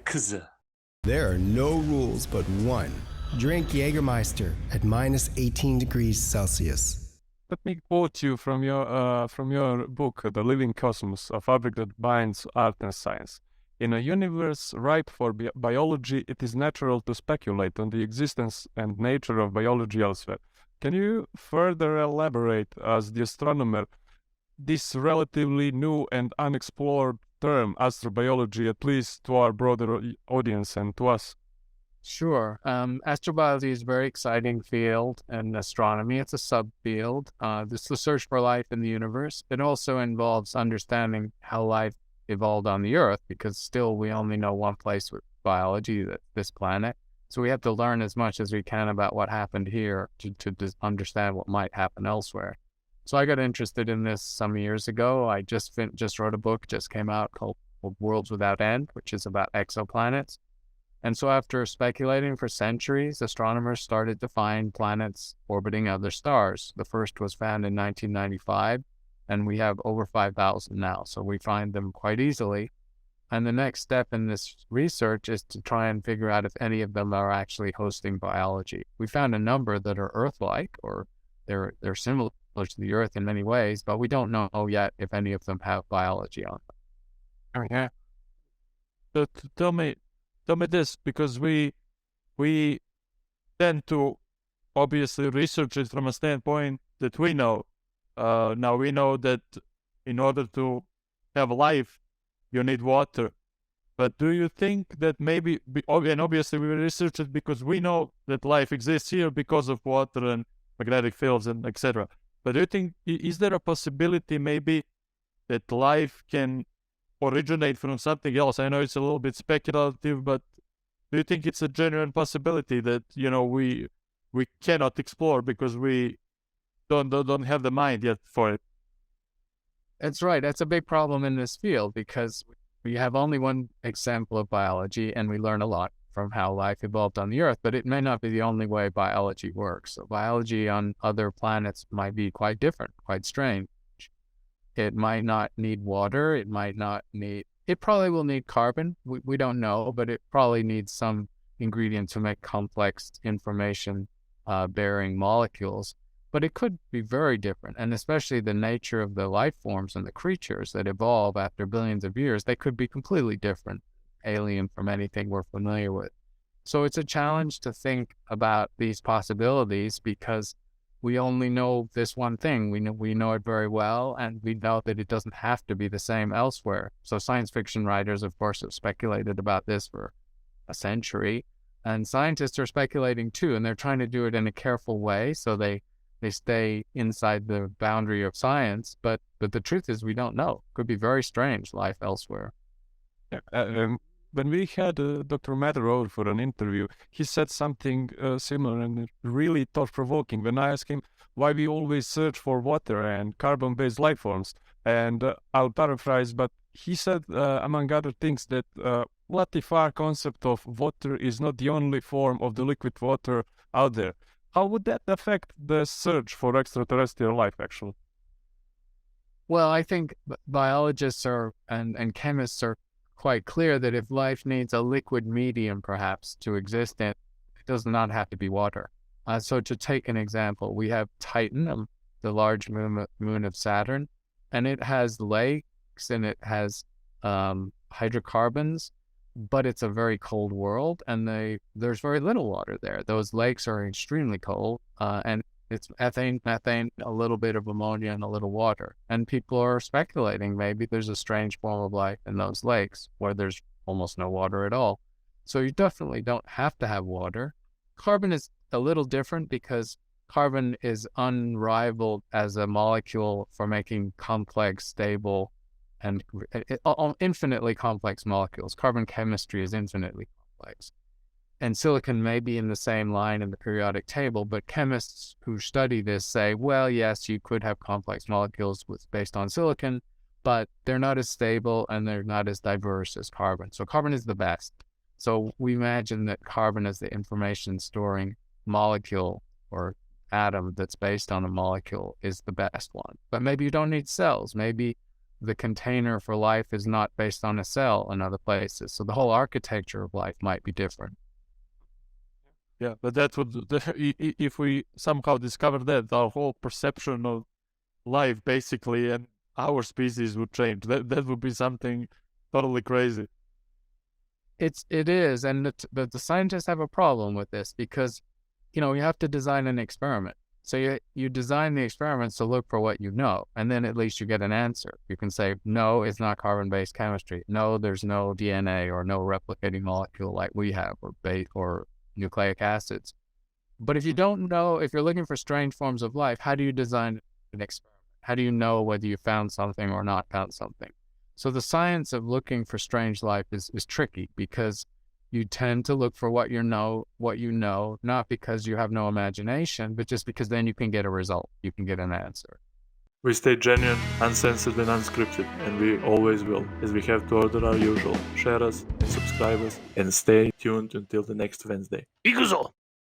kızı. There are no rules but one. Drink Jägermeister at minus 18 degrees Celsius. Let me quote you from your book, The Living Cosmos, a fabric that binds art and science. In a universe ripe for biology, it is natural to speculate on the existence and nature of biology elsewhere. Can you further elaborate, as the astronomer, this relatively new and unexplored term, astrobiology, at least to our broader audience and to us? Sure. Astrobiology is a very exciting field in astronomy. It's a subfield. This is the search for life in the universe. It also involves understanding how life evolved on the Earth, because still we only know one place with biology, this planet. So we have to learn as much as we can about what happened here to understand what might happen elsewhere. So I got interested in this some years ago. I just wrote a book, just came out, called Worlds Without End, which is about exoplanets. And so after speculating for centuries, astronomers started to find planets orbiting other stars. The first was found in 1995, and we have over 5,000 now. So we find them quite easily. And the next step in this research is to try and figure out if any of them are actually hosting biology. We found a number that are Earth-like, or they're similar to the Earth in many ways, but we don't know yet if any of them have biology on them. Oh, yeah. But tell me this, because we tend to obviously research it from a standpoint that we know. Now we know that in order to have life, you need water. But do you think that maybe, and obviously we research it because we know that life exists here because of water and magnetic fields and etc. But do you think, is there a possibility maybe that life can originate from something else? I know it's a little bit speculative, but do you think it's a genuine possibility that, we cannot explore because we don't have the mind yet for it? That's right. That's a big problem in this field, because we have only one example of biology, and we learn a lot from how life evolved on the Earth, but it may not be the only way biology works. So biology on other planets might be quite different, quite strange. It might not need water. It probably will need carbon. We don't know, but it probably needs some ingredient to make complex information bearing molecules. But it could be very different, and especially the nature of the life forms and the creatures that evolve after billions of years, they could be completely different, alien from anything we're familiar with. So it's a challenge to think about these possibilities, because we only know this one thing. We know it very well, and we know that it doesn't have to be the same elsewhere. So science fiction writers, of course, have speculated about this for a century, and scientists are speculating too, and they're trying to do it in a careful way, so they stay inside the boundary of science, but the truth is we don't know. Could be very strange life elsewhere. When we had Dr. Matt Rowe for an interview, he said something similar and really thought-provoking when I asked him why we always search for water and carbon-based life forms. And I'll paraphrase, but he said, among other things, that what if our concept of water is not the only form of the liquid water out there? How would that affect the search for extraterrestrial life, actually? Well, I think biologists and chemists are quite clear that if life needs a liquid medium, perhaps, to exist in, it does not have to be water. So to take an example, we have Titan, the large moon of Saturn, and it has lakes and it has hydrocarbons, but it's a very cold world, and there's very little water there. Those lakes are extremely cold, and it's ethane, methane, a little bit of ammonia, and a little water. And people are speculating maybe there's a strange form of life in those lakes where there's almost no water at all. So you definitely don't have to have water. Carbon is a little different, because carbon is unrivaled as a molecule for making complex, stable, and infinitely complex molecules. Carbon chemistry is infinitely complex. And silicon may be in the same line in the periodic table, but chemists who study this say, well, yes, you could have complex molecules based on silicon, but they're not as stable and they're not as diverse as carbon. So carbon is the best. So we imagine that carbon is the information storing molecule or atom that's based on a molecule is the best one. But maybe you don't need cells. Maybe the container for life is not based on a cell in other places. So the whole architecture of life might be different. Yeah, but that would, if we somehow discover that, our whole perception of life basically and our species would change. That would be something totally crazy. It is, and the scientists have a problem with this because, you have to design an experiment. So you design the experiments to look for what you know, and then at least you get an answer. You can say, no, it's not carbon-based chemistry. No, there's no DNA or no replicating molecule like we have, or nucleic acids. But if you don't know, if you're looking for strange forms of life, how do you design an experiment? How do you know whether you found something or not found something? So the science of looking for strange life is tricky because you tend to look for what you know, not because you have no imagination, but just because then you can get a result. You can get an answer. We stay genuine, uncensored and unscripted, and we always will, as we have to order our usual. Share us and subscribe us, and stay tuned until the next Wednesday. Iguzo!